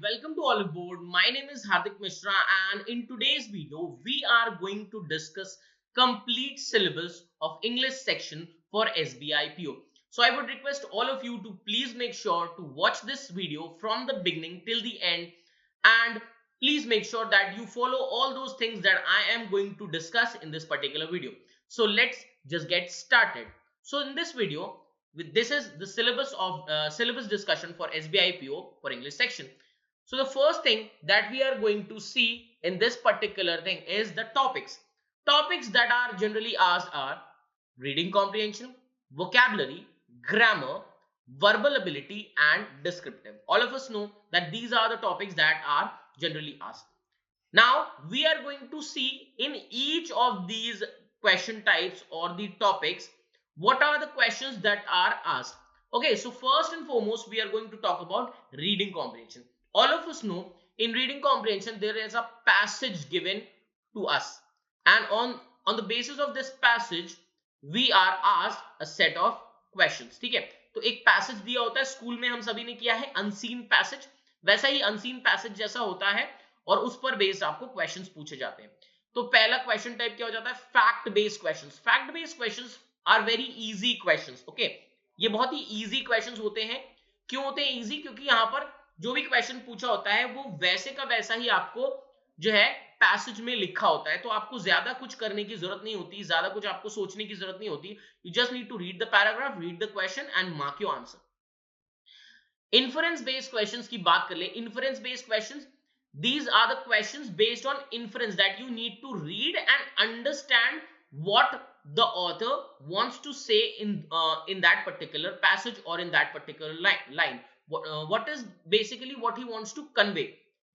welcome to Oliveboard. My name is Hardik Mishra, and in today's video, we are going to discuss complete syllabus of English section for SBI PO. So I would request all of you to please make sure to watch this video from the beginning till the end, and please make sure that you follow all those things that I am going to discuss in this particular video. So let's just get started. So in this video, this is the syllabus of syllabus discussion for SBI PO for English section. So the first thing that we are going to see in this particular thing is the topics. Topics that are generally asked are reading comprehension, vocabulary, grammar, verbal ability, and descriptive. All of us know that these are the topics that are generally asked. Now we are going to see in each of these question types or the topics what are the questions that are asked. Okay, so first and foremost we are going to talk about reading comprehension. All of us know in reading comprehension there is a passage given to us, and on the basis of this passage we are asked a set of questions. ठीक है, तो एक passage दिया होता है, school में हम सभी ने किया है अनसीन पैसेज, वैसा ही अनसीन पैसेज जैसा होता है और उस पर बेस्ड आपको क्वेश्चंस पूछे जाते हैं. तो पहला क्वेश्चन टाइप क्या हो जाता है, fact based questions. Fact based questions are very easy questions. Okay, ये बहुत ही इजी क्वेश्चंस होते हैं. क्यों होते हैं इजी? क्योंकि यहाँ पर जो भी क्वेश्चन पूछा होता है वो वैसे का वैसा ही आपको जो है पैसेज में लिखा होता है, तो आपको ज्यादा कुछ करने की जरूरत नहीं होती, ज्यादा कुछ आपको सोचने की जरूरत नहीं होती. You just need to read the paragraph, read the question and mark your answer. Inference based questions की बात कर ले. Inference based questions, these are the questions based on inference that you need to read and understand what the author wants to say in that particular passage or in that particular line. What is basically what he wants to convey.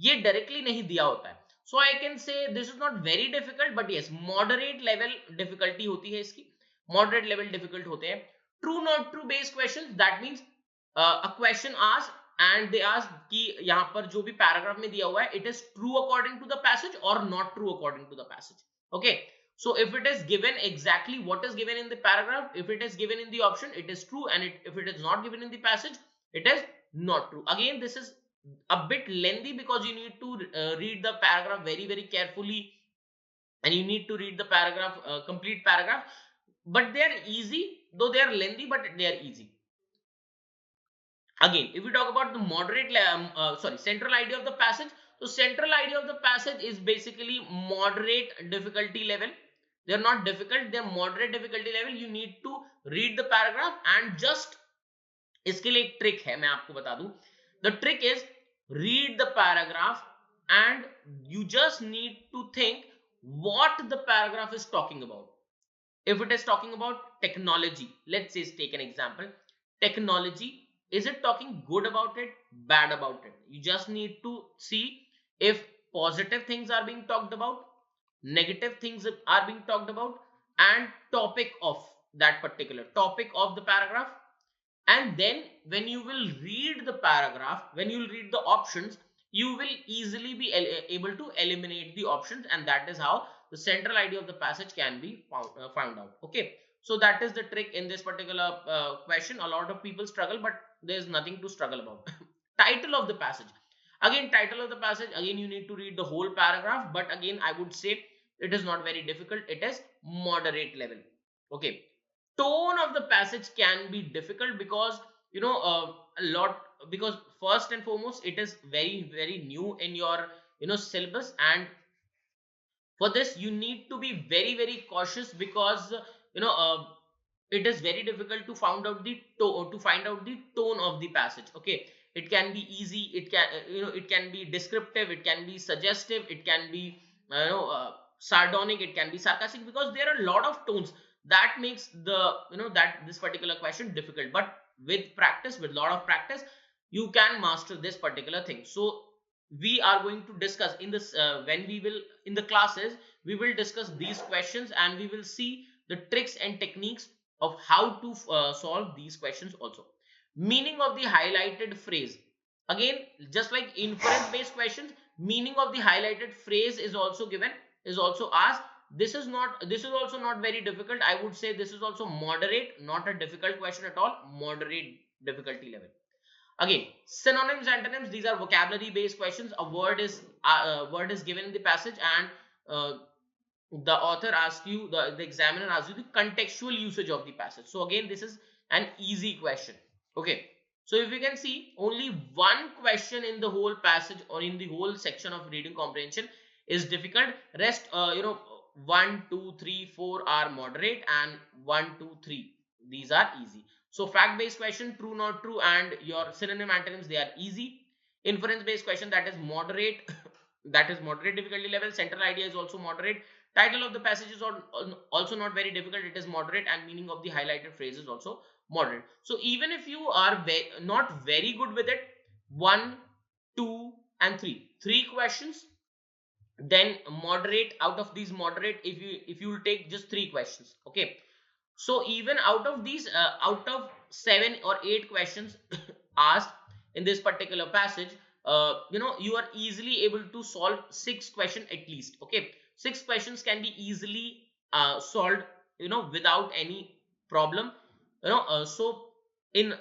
ये directly नहीं दिया होता है. So I can say this is not very difficult, but yes, moderate level difficulty होती है इसकी. Moderate level difficult होते हैं. True not true based questions, that means a question asked and they ask कि यहाँ पर जो भी पैराग्राफ में दिया हुआ है it is true according to the passage or not true according to the passage. Okay, so if it is given exactly what is given in the paragraph, if it is given in the option, it is true, and if it is not given in the passage, it is not true. Again, this is a bit lengthy because you need to read the paragraph very carefully, and you need to read the paragraph, complete paragraph. But they are easy, though they are lengthy, but they are easy. Again, if we talk about the central idea of the passage, so central idea of the passage is basically moderate difficulty level. They are not difficult, they are moderate difficulty level. You need to read the paragraph and just इसके लिए एक trick है, मैं आपको बता दूं. The trick is read the paragraph and you just need to think what the paragraph is talking about. If it is talking about technology, let's say take an example, technology. Is it talking good about it, bad about it? You just need to see if positive things are being talked about, negative things are being talked about, and topic of that particular topic of the paragraph. And then when you will read the paragraph, when you will read the options, you will easily be able to eliminate the options, and that is how the central idea of the passage can be found out. Okay, so that is the trick in this particular question. A lot of people struggle, but there is nothing to struggle about. Title of the passage. Again, title of the passage, again you need to read the whole paragraph, but again I would say it is not very difficult, it is moderate level. Okay, tone of the passage can be difficult because you know a lot, because first and foremost it is very new in your syllabus, and for this you need to be very cautious because it is very difficult to find out the tone of the passage. Okay, it can be easy, it can it can be descriptive, it can be suggestive, it can be sardonic, it can be sarcastic, because there are a lot of tones that makes the that this particular question difficult. But with practice, with a lot of practice, you can master this particular thing. So we are going to discuss in this when we will in the classes, we will discuss these questions and we will see the tricks and techniques of how to solve these questions also. Meaning of the highlighted phrase. Again, just like inference based questions, meaning of the highlighted phrase is also given, is also asked. This is also not very difficult. I would say this is also moderate, not a difficult question at all, moderate difficulty level. Again, synonyms, antonyms, these are vocabulary based questions. A word is given in the passage, and the author asks you, the examiner asks you the contextual usage of the passage. So again, this is an easy question. Okay, so if you can see, only one question in the whole passage or in the whole section of reading comprehension is difficult. Rest, 1 2 3 4 are moderate, and 1 2 3, these are easy. So fact based question, true not true, and your synonym, antonyms, they are easy. Inference based question, that is moderate that is moderate difficulty level. Central idea is also moderate. Title of the passage is also not very difficult, it is moderate, and meaning of the highlighted phrase is also moderate. So even if you are not very good with it, 1 2 and 3 questions, then moderate. Out of these moderate, if you will take just 3 questions, okay, so even out of these out of 7 or 8 questions asked in this particular passage, you are easily able to solve 6 questions at least. Okay, 6 questions can be easily solved, without any problem. So in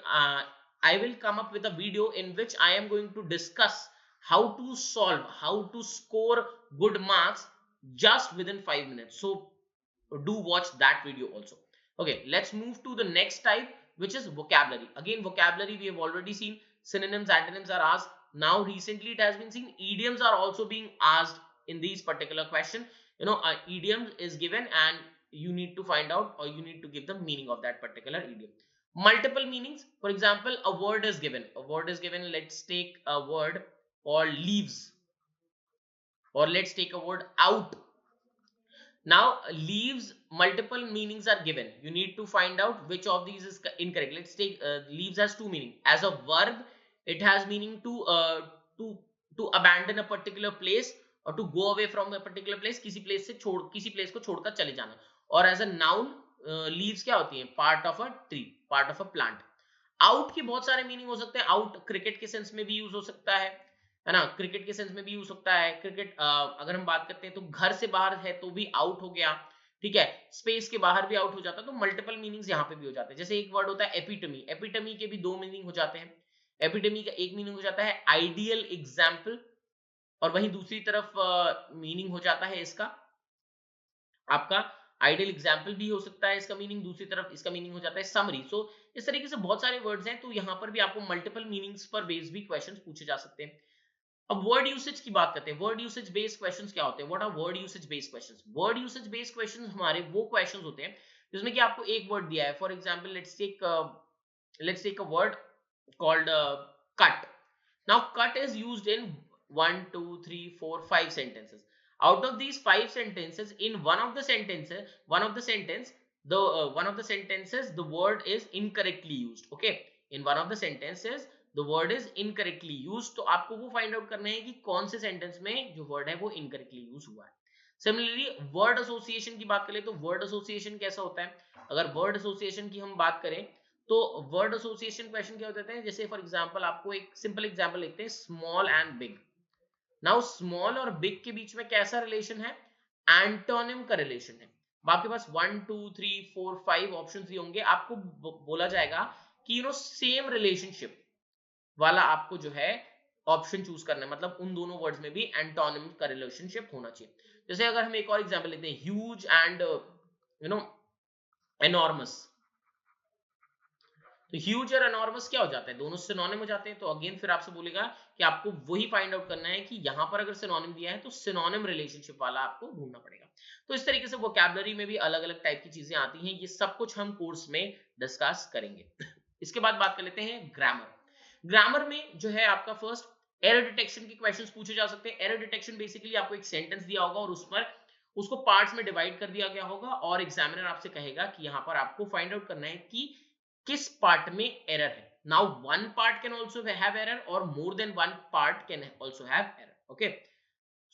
I will come up with a video in which I am going to discuss how to solve, how to score good marks just within 5 minutes. So do watch that video also. Okay, let's move to the next type, which is vocabulary. Again, vocabulary we have already seen. Synonyms, antonyms are asked. Now recently it has been seen idioms are also being asked in these particular question. Idiom is given, and you need to find out, or you need to give the meaning of that particular idiom. Multiple meanings, for example, a word is given. Let's take a word called leaves, or let's take a word out. Now leaves, multiple meanings are given. You need to find out which of these is incorrect. Let's take leaves has 2 meaning. As a verb, it has meaning to to abandon a particular place, or to go away from a particular place. किसी place को छोड़कर चले जाना. और as a noun, leaves क्या होती हैं? Part of a tree, part of a plant. Out के बहुत सारे मीनिंग हो सकते हैं. आउट क्रिकेट के सेंस में भी यूज हो सकता है ना, क्रिकेट के सेंस में भी यूज सकता है. क्रिकेट अगर हम बात करते हैं तो घर से बाहर है तो भी आउट हो गया, ठीक है. स्पेस के बाहर भी आउट हो जाता है. तो मल्टीपल मीनिंग्स यहाँ पे भी हो जाते हैं. जैसे एक वर्ड होता है एपिटमी. एपिटमी के भी 2 मीनिंग हो जाते हैं. एपिटमी का एक मीनिंग हो जाता है आइडियल एग्जाम्पल, और वहीं दूसरी तरफ मीनिंग हो जाता है इसका आपका आइडियल एग्जाम्पल भी हो सकता है इसका मीनिंग. दूसरी तरफ इसका मीनिंग हो जाता है समरी. सो इस तरीके से बहुत सारे वर्ड्स हैं. तो यहाँ पर भी आपको मल्टीपल मीनिंग्स पर बेस्ड भी क्वेश्चंस पूछे जा सकते हैं. अब वर्ड यूसेज की बात करते हैं. वर्ड यूसेज बेस्ड क्वेश्चंस क्या होते हैं? What are word usage based questions? Word usage based questions हमारे वो क्वेश्चंस होते हैं जिसमें कि आपको एक वर्ड दिया है. For example let's take a word called cut. Now cut is used in 1 2 3 4 5 sentences. Out of these 5 sentences, in one of the sentences the word is incorrectly used. Okay, in one of the sentences the word is incorrectly used. तो आपको वो find out करना है कि कौन से sentence में जो वर्ड है वो इनकरेक्टली यूज हुआ है. सिमिलरली वर्ड एसोसिएशन की बात करें तो वर्ड एसोसिएशन कैसा होता है? अगर वर्ड एसोसिएशन की हम बात करें तो वर्ड एसोसिएशन क्वेश्चन क्या होते हैं? जैसे फॉर एग्जांपल आपको एक सिंपल एग्जांपल लिखते हैं, small and big. Now small और बिग के बीच में कैसा रिलेशन है? एंटोनिम का रिलेशन है. आपके पास 1 2 3 4 5 ऑप्शंस दिए होंगे. आपको बोला जाएगा कि सेम रिलेशनशिप वाला आपको जो है ऑप्शन चूज करना है. मतलब उन दोनों वर्ड्स में भी एंटोनिम का रिलेशनशिप होना चाहिए. जैसे अगर हम एक और एग्जांपल लेते हैं, ह्यूज एंड एनॉर्मस. तो ह्यूज और एनॉर्मस क्या हो जाता है? दोनों सिनोनिम हो जाते हैं. तो अगेन फिर आपसे बोलेगा कि आपको वही फाइंड आउट करना है कि यहां पर अगर सिनोनिम दिया है तो सिनोनिम रिलेशनशिप वाला आपको ढूंढना पड़ेगा. तो इस तरीके से वोकैबुलरी में भी अलग अलग टाइप की चीजें आती हैं. ये सब कुछ हम कोर्स में डिस्कस करेंगे. इसके बाद बात कर लेते हैं ग्रामर. ग्रामर में जो है आपका फर्स्ट एरर डिटेक्शन के क्वेश्चंस पूछे जा सकते हैं. एरर डिटेक्शन बेसिकली आपको एक सेंटेंस दिया होगा और उस पर उसको पार्ट्स में डिवाइड कर दिया गया होगा, और एग्जामिनर आपसे कहेगा कि यहाँ पर आपको फाइंड आउट करना है कि किस पार्ट में एरर है. Now one part can also have error, or more than one part can also have error. Okay,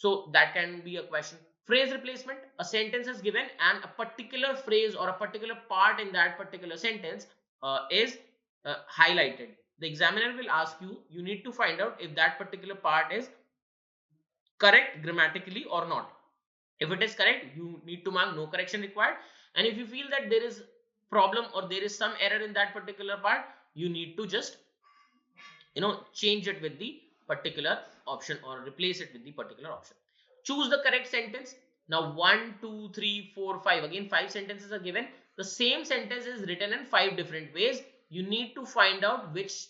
so that can be a question. Phrase replacement: a sentence is given and a particular phrase or a particular part in that particular sentence is highlighted. The examiner will ask you, you need to find out if that particular part is correct grammatically or not. If it is correct, you need to mark no correction required, and if you feel that there is problem or there is some error in that particular part, you need to just change it with the particular option or replace it with the particular option. Choose the correct sentence. Now 1 2 3 4 5, again 5 sentences are given. The same sentence is written in 5 different ways. You need to find out which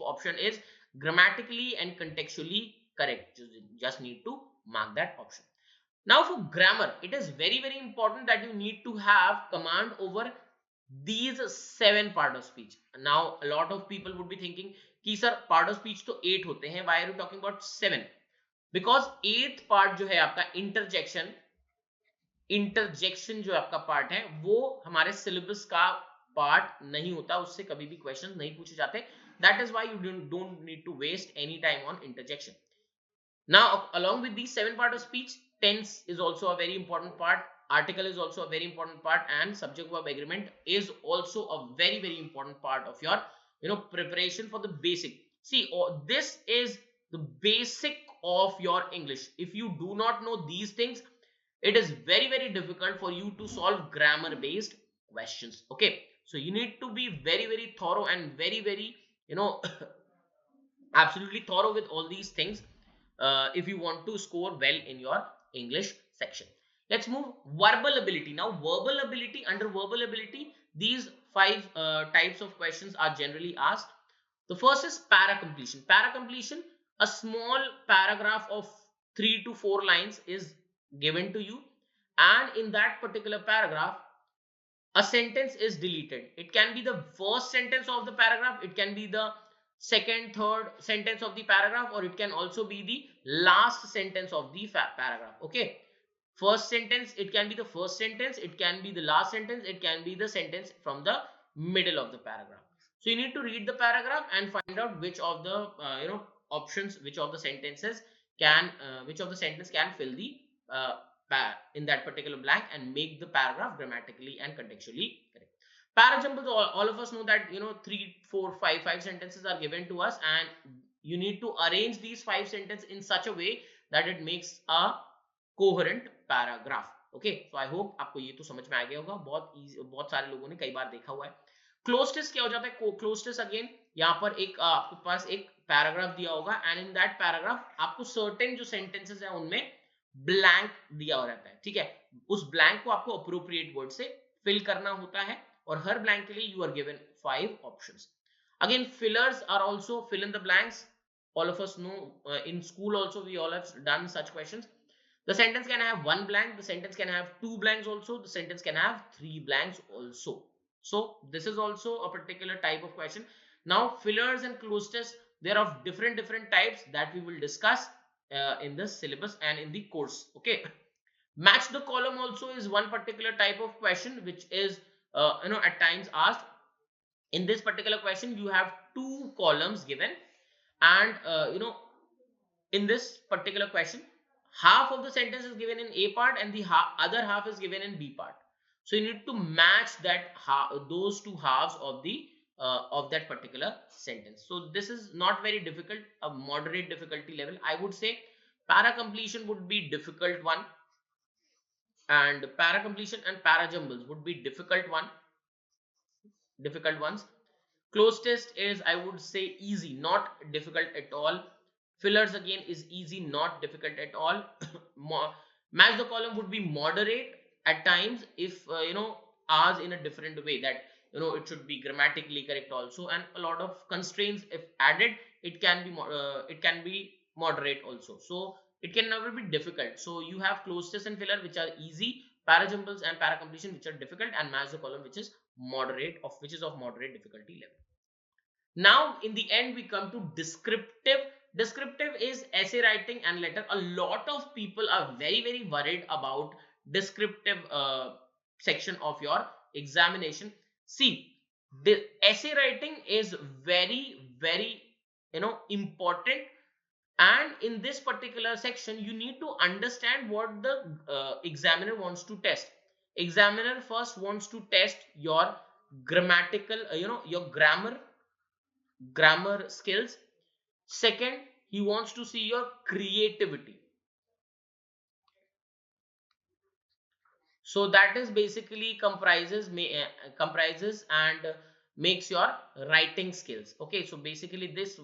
option is grammatically and contextually correct. Just need to mark that option. Now for grammar, it is very very important that you need to have command over these 7 part of speech. Now a lot of people would be thinking कि sir part of speech तो 8 होते हैं, why are you talking about 7? Because 8th part जो है आपका interjection जो आपका part है वो हमारे सिलेबस का पार्ट नहीं होता, उससे कभी भी क्वेश्चन नहीं पूछे जाते. That is why you don't need to waste any time on interjection. Now, along with these 7 part of speech, tense is also a very important part. Article is also a very important part, and subject verb agreement is also a very very important part of your preparation for the basic. See, this is the basic of your English. If you do not know these things, it is very very difficult for you to solve grammar based questions. Okay, so you need to be very very thorough and very very absolutely thorough with all these things if you want to score well in your English section. Let's move verbal ability. Now verbal ability, under verbal ability, these 5 types of questions are generally asked. The first is para completion. Para completion, a small paragraph of 3 to 4 lines is given to you, and in that particular paragraph a sentence is deleted. It can be the first sentence of the paragraph, it can be the second third sentence of the paragraph, or it can also be the last sentence of the paragraph. Okay, first sentence, it can be the first sentence, it can be the last sentence, it can be the sentence from the middle of the paragraph. So you need to read the paragraph and find out which of the options, which of the sentences can which of the sentence can fill the in that particular blank and make the paragraph grammatically and contextually correct. Para jumbles, all of us know that 3 4 5 5 sentences are given to us, and you need to arrange these 5 sentences in such a way that it makes a coherent paragraph. Okay, so I hope आपको ये तो समझ में आ गया होगा. बहुत सारे लोगों ने कई बार देखा हुआ है. क्लोज टेस्ट क्या हो जाता है? क्लोज टेस्ट अगेन यहाँ पर एक आपके पास एक पैराग्राफ दिया होगा, एंड इन दैट पैराग्राफ आपको सर्टेन जो सेंटेंसेस है उनमें ब्लैंक दिया हो रहता है. ठीक है, उस ब्लैंक को आपको अप्रोप्रिएट वर्ड से फिल करना होता है, और हर ब्लैंक के लिए you are given 5 options. Again fillers are also fill in the blanks. All of us know in school also we all have done such questions. The sentence can have 1 blank, the sentence can have 2 blanks also, the sentence can have 3 blanks also. So this is also a particular type of question. Now fillers and close test, they are of different types that we will discuss in the syllabus and in the course. Okay, match the column also is one particular type of question which is at times asked. In this particular question you have 2 columns given, and in this particular question half of the sentence is given in A part and the other half is given in B part. So you need to match that those 2 halves of that particular sentence. So this is not very difficult, a moderate difficulty level I would say. Para completion would be difficult one, and para completion and para jumbles would be difficult ones. Close test is, I would say, easy, not difficult at all. Fillers again is easy, not difficult at all. Match the column would be moderate at times if ours in a different way, that it should be grammatically correct also, and a lot of constraints if added, it can be moderate also. So it can never be difficult. So you have close test and filler which are easy, para jumbles and para completion which are difficult, and match the column which is of moderate difficulty level. Now in the end we come to descriptive. Descriptive is essay writing and letter. A lot of people are very very worried about descriptive section of your examination. See, the essay writing is very very important, and in this particular section you need to understand what the examiner wants to test. Examiner first wants to test your grammatical your grammar skills. Second, he wants to see your creativity. So that is basically comprises and makes your writing skills. Okay, so basically this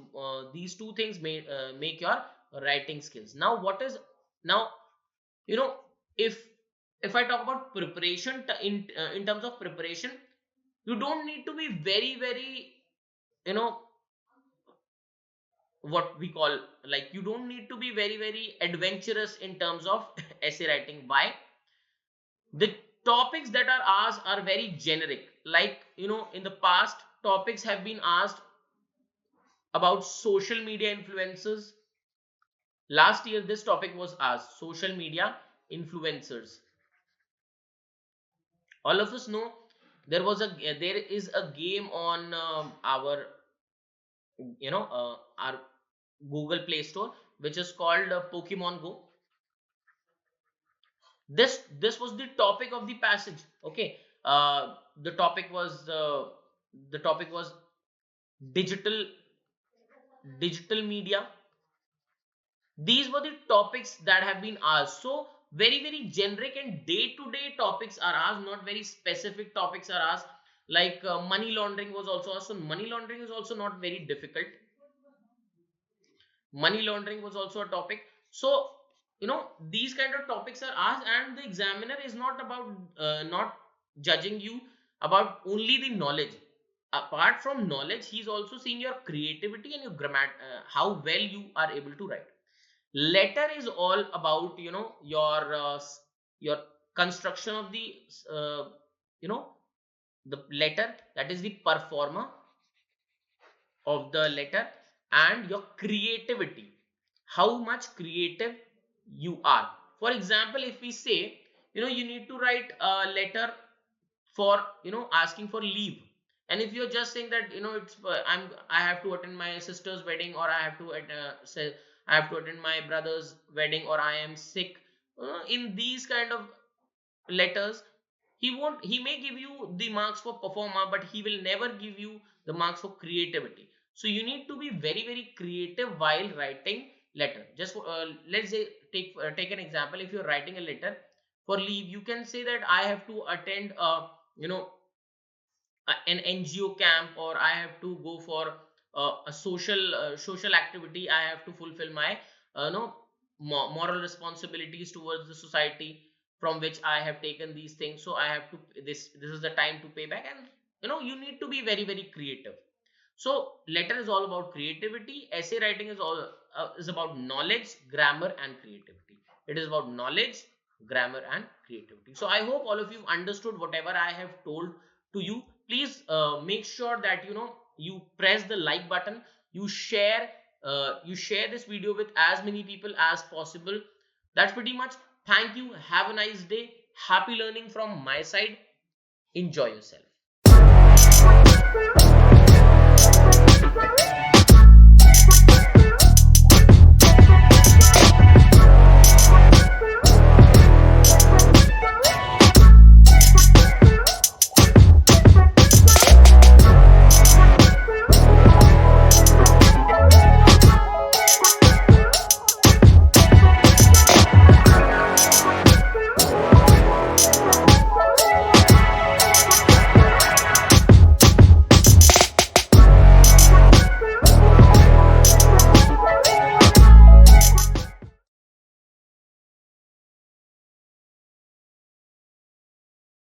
these two things make your writing skills. Now what is, now you know, if I talk about preparation in terms of preparation, you don't need to be very, you know, what we call, like, you don't need to be very adventurous in terms of essay writing. Why? The topics that are asked are very generic. Like, you know, in the past, topics have been asked about social media influencers. Last year this topic was asked, social media influencers. All of us know there is a game on our, you know, our Google Play Store, which is called Pokemon Go. This was the topic of the passage. Okay, the topic was digital media. These were the topics that have been asked. So very generic and day to day topics are asked, not very specific topics are asked. Like money laundering was also asked. So money laundering is also not very difficult. Money laundering was also a topic. So, you know, these kind of topics are asked, and the examiner is not about not judging you about only the knowledge. Apart from knowledge, he's also seeing your creativity and your grammar, how well you are able to write. Letter is all about, you know, your construction of the uh, you know, the letter, that is the performer of the letter, and your creativity, how much creative you are. For example, if we say, you know, you need to write a letter for, you know, asking for leave, and if you're just saying that, you know, it's I have to attend my sister's wedding, or I have to say I have to attend my brother's wedding, or I am sick, in these kind of letters, he may give you the marks for performer, but he will never give you the marks for creativity. So you need to be very creative while writing letter. Just let's say, take an example. If you're writing a letter for leave, you can say that I have to attend you know, an NGO camp, or I have to go for a social activity. I have to fulfill my no moral responsibilities towards the society from which I have taken these things. So I have to, this is the time to pay back. And you know, you need to be very creative. So letter is all about creativity. Essay writing is all is about knowledge, grammar, and creativity. It is about knowledge, grammar, and creativity. So I hope all of you understood whatever I have told to you. Please make sure that, you know, you press the like button, you share this video with as many people as possible. That's pretty much. Thank you. Have a nice day. Happy learning from my side. Enjoy yourself.